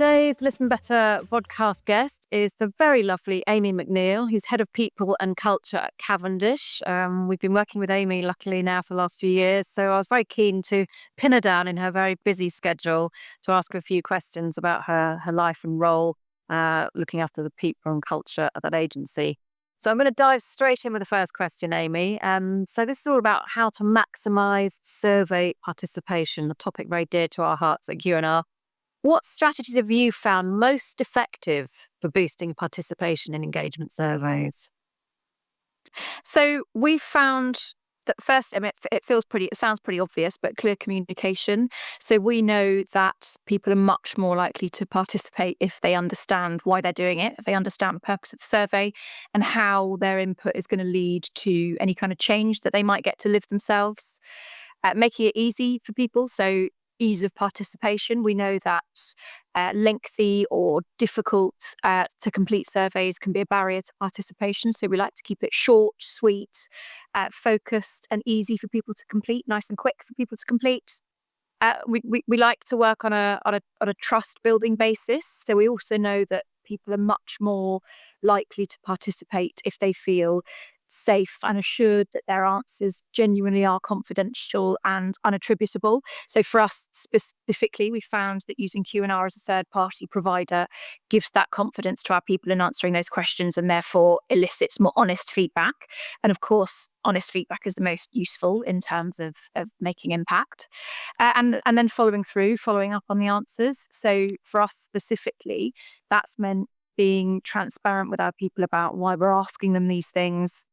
Today's Listen.Better podcast guest is the very lovely Amy McNeill, who's Head of People and Culture at Cavendish. We've been working with Amy, luckily, now for the last few years, so I was very keen to pin her down in her very busy schedule to ask her a few questions about her life and role looking after the people and culture at that agency. So I'm going to dive straight in with the first question, Amy. So this is all about how to maximise survey participation, a topic very dear to our hearts at Q&R. What strategies have you found most effective for boosting participation in engagement surveys? So we've found that first, it sounds pretty obvious, but clear communication. So we know that people are much more likely to participate if they understand why they're doing it, if they understand the purpose of the survey and how their input is going to lead to any kind of change that they might get to live themselves. Making it easy for people, so ease of participation. We know that lengthy or difficult to complete surveys can be a barrier to participation. So we like to keep it short, sweet, focused and easy for people to complete, nice and quick for people to complete. We like to work on a trust building basis. So we also know that people are much more likely to participate if they feel safe and assured that their answers genuinely are confidential and unattributable. So for us specifically, we found that using Q&R as a third-party provider gives that confidence to our people in answering those questions and therefore elicits more honest feedback. And of course, honest feedback is the most useful in terms of making impact. And then following up on the answers. So for us specifically, that's meant being transparent with our people about why we're asking them these things,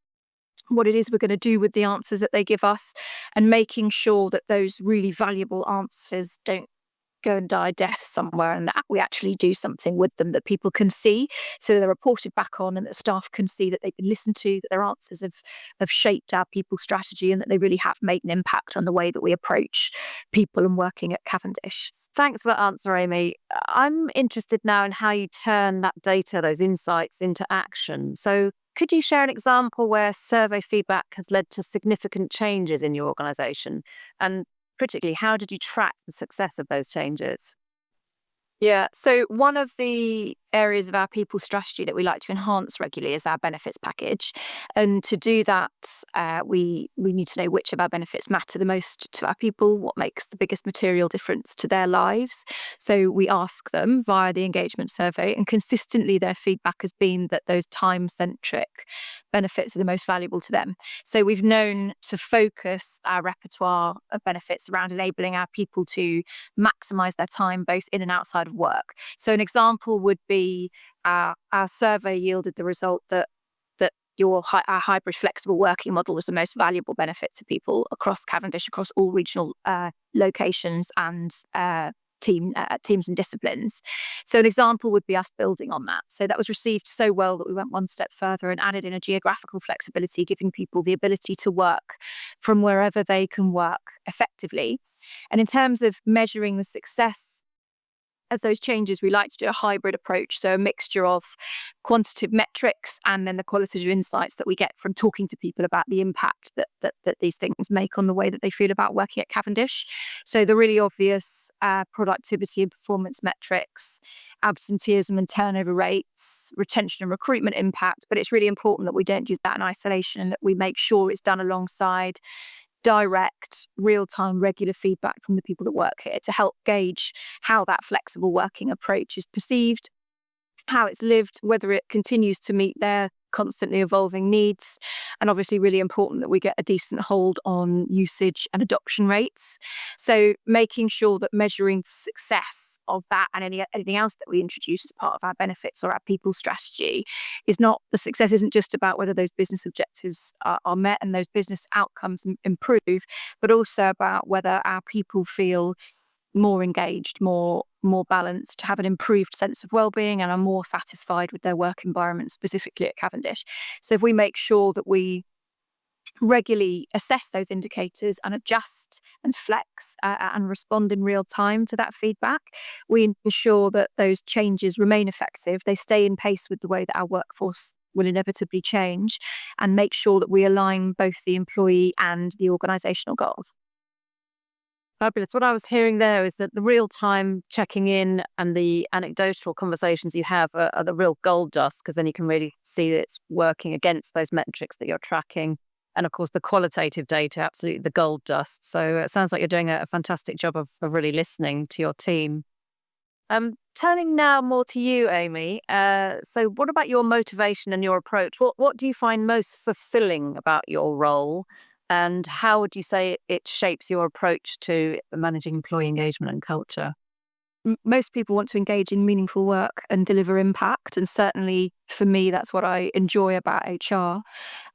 what it is we're going to do with the answers that they give us, and making sure that those really valuable answers don't go and die a death somewhere and that we actually do something with them that people can see, so they're reported back on and that staff can see that they've been listened to, that their answers have shaped our people's strategy and that they really have made an impact on the way that we approach people and working at Cavendish. Thanks for that answer, Amy. I'm interested now in how you turn that data, those insights, into action. So could you share an example where survey feedback has led to significant changes in your organisation? And particularly, how did you track the success of those changes? Yeah, so one of the areas of our people strategy that we like to enhance regularly is our benefits package. And to do that, we need to know which of our benefits matter the most to our people, what makes the biggest material difference to their lives. So we ask them via the engagement survey, and consistently their feedback has been that those time-centric benefits are the most valuable to them. So we've known to focus our repertoire of benefits around enabling our people to maximise their time both in and outside of work. So an example would be our survey yielded the result that our hybrid flexible working model was the most valuable benefit to people across Cavendish, across all regional locations and teams and disciplines. So an example would be us building on that. So that was received so well that we went one step further and added in a geographical flexibility, giving people the ability to work from wherever they can work effectively. And in terms of measuring the success of those changes, we like to do a hybrid approach, so a mixture of quantitative metrics and then the qualitative insights that we get from talking to people about the impact that these things make on the way that they feel about working at Cavendish. So the really obvious productivity and performance metrics, absenteeism and turnover rates, retention and recruitment impact, but it's really important that we don't do that in isolation and that we make sure it's done alongside direct, real-time, regular feedback from the people that work here to help gauge how that flexible working approach is perceived, how it's lived, whether it continues to meet their constantly evolving needs, and obviously really important that we get a decent hold on usage and adoption rates. So making sure that measuring success of that and anything else that we introduce as part of our benefits or our people strategy is not, the success isn't just about whether those business objectives are met and those business outcomes improve, but also about whether our people feel more engaged, more balanced, have an improved sense of well-being and are more satisfied with their work environment, specifically at Cavendish. So if we make sure that we regularly assess those indicators and adjust and flex and respond in real time to that feedback, we ensure that those changes remain effective, they stay in pace with the way that our workforce will inevitably change, and make sure that we align both the employee and the organisational goals. Fabulous. What I was hearing there is that the real-time checking in and the anecdotal conversations you have are the real gold dust, because then you can really see that it's working against those metrics that you're tracking. And of course, the qualitative data, absolutely the gold dust. So it sounds like you're doing a fantastic job of really listening to your team. Turning now more to you, Amy. So what about your motivation and your approach? What do you find most fulfilling about your role? And how would you say it shapes your approach to managing employee engagement and culture? Most people want to engage in meaningful work and deliver impact. And certainly for me, that's what I enjoy about HR.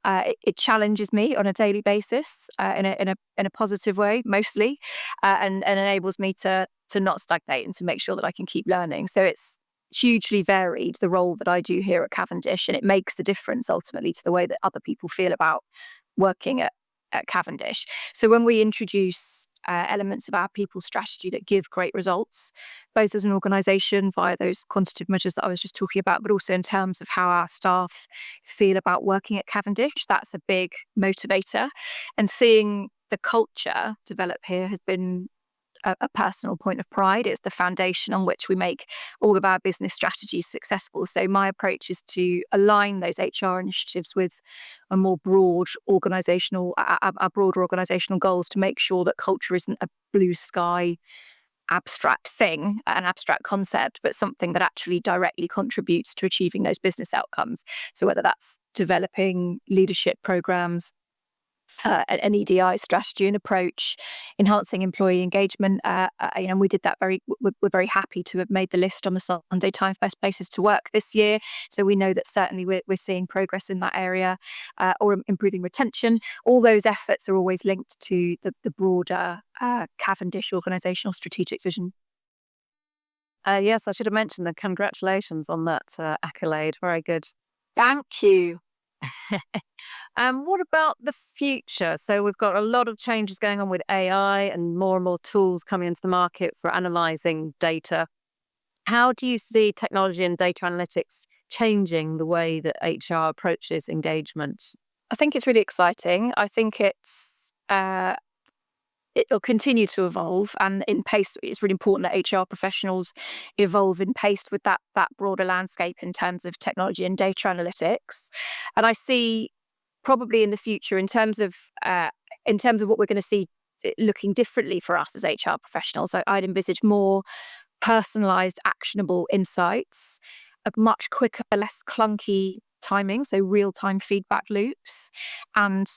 It challenges me on a daily basis in a positive way, mostly, and enables me to not stagnate and to make sure that I can keep learning. So it's hugely varied, the role that I do here at Cavendish, and it makes the difference ultimately to the way that other people feel about working at Cavendish. So when we introduce elements of our people strategy that give great results, both as an organisation via those quantitative measures that I was just talking about, but also in terms of how our staff feel about working at Cavendish, that's a big motivator. And seeing the culture develop here has been a personal point of pride. It's the foundation on which we make all of our business strategies successful. So my approach is to align those HR initiatives with a more broad organisational, our broader organisational goals, to make sure that culture isn't a blue sky abstract thing, an abstract concept, but something that actually directly contributes to achieving those business outcomes. So whether that's developing leadership programs, an EDI strategy and approach, enhancing employee engagement. And we did that we're very happy to have made the list on the Sunday Times Best Places to Work this year. So we know that certainly we're seeing progress in that area, or improving retention. All those efforts are always linked to the broader Cavendish organisational strategic vision. Yes, I should have mentioned the congratulations on that accolade. Very good. Thank you. What about the future? So we've got a lot of changes going on with AI and more tools coming into the market for analysing data. How do you see technology and data analytics changing the way that HR approaches engagement? I think it's really exciting. I think it'll continue to evolve, and in pace. It's really important that HR professionals evolve in pace with that broader landscape in terms of technology and data analytics. And I see probably in the future, in terms of what we're going to see looking differently for us as HR professionals, I'd envisage more personalized, actionable insights, a much quicker, less clunky timing, so real-time feedback loops, and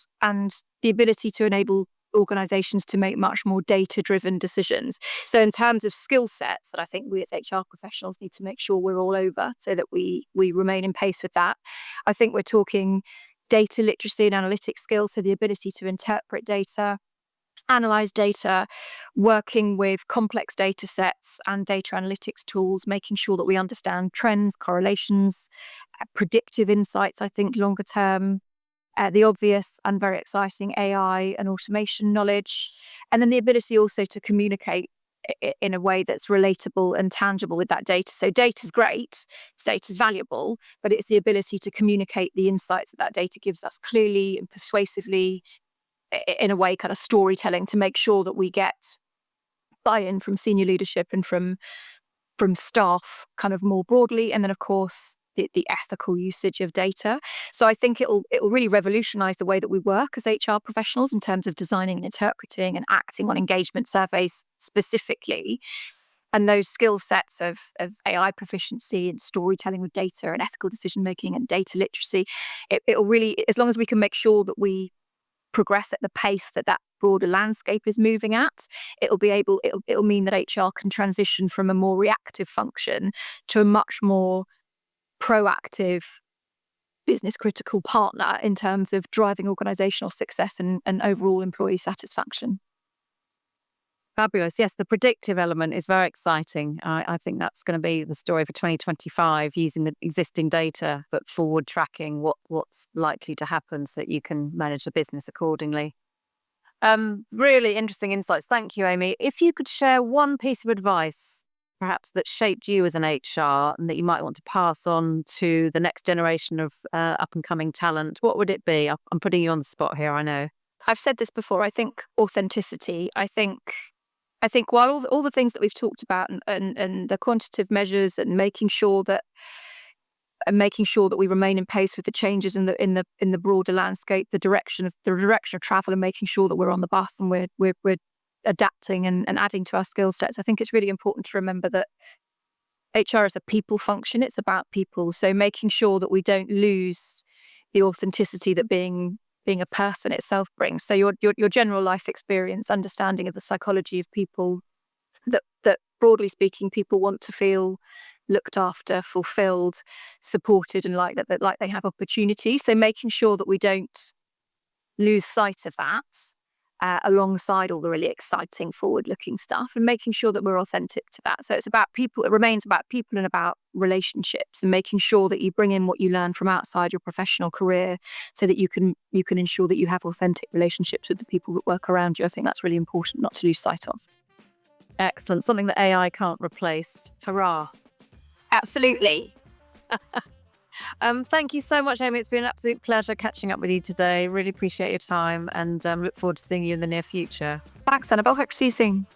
the ability to enable organizations to make much more data-driven decisions. So in terms of skill sets that I think we as HR professionals need to make sure we're all over, so that we remain in pace with that, I think we're talking data literacy and analytics skills, so the ability to interpret data, analyze data, working with complex data sets and data analytics tools, making sure that we understand trends, correlations, predictive insights, I think longer term, the obvious and very exciting AI and automation knowledge, and then the ability also to communicate in a way that's relatable and tangible with that data. So data's great, data's valuable, but it's the ability to communicate the insights that data gives us clearly and persuasively, in a way, kind of storytelling, to make sure that we get buy-in from senior leadership and from staff kind of more broadly. And then, of course, the ethical usage of data. So I think it'll really revolutionize the way that we work as HR professionals in terms of designing and interpreting and acting on engagement surveys specifically. And those skill sets of AI proficiency and storytelling with data and ethical decision making and data literacy, it'll really, as long as we can make sure that we progress at the pace that broader landscape is moving at, it'll mean that HR can transition from a more reactive function to a much more proactive, business critical partner in terms of driving organizational success and overall employee satisfaction. Fabulous. Yes, the predictive element is very exciting. I think that's going to be the story for 2025, using the existing data, but forward tracking what's likely to happen so that you can manage the business accordingly. Really interesting insights. Thank you, Amy. If you could share one piece of advice, perhaps that shaped you as an HR and that you might want to pass on to the next generation of up and coming talent, what would it be? I'm putting you on the spot here, I know. I've said this before. I think authenticity. I think I think while all the things that we've talked about and the quantitative measures and making sure that we remain in pace with the changes in the broader landscape, the direction of travel, and making sure that we're on the bus and we're adapting and adding to our skill sets. I think it's really important to remember that HR is a people function. It's about people. So making sure that we don't lose the authenticity that being a person itself brings. So your general life experience, understanding of the psychology of people, that broadly speaking, people want to feel looked after, fulfilled, supported, and like they have opportunity. So making sure that we don't lose sight of that alongside all the really exciting forward-looking stuff, and making sure that we're authentic to that. So it's about people. It remains about people and about relationships, and making sure that you bring in what you learn from outside your professional career, so that you can ensure that you have authentic relationships with the people that work around you. I think that's really important not to lose sight of. Excellent. Something that AI can't replace. Hurrah. Absolutely. Thank you so much, Amy. It's been an absolute pleasure catching up with you today. Really appreciate your time, and look forward to seeing you in the near future. Thanks, Annabelle. Hope to see you soon.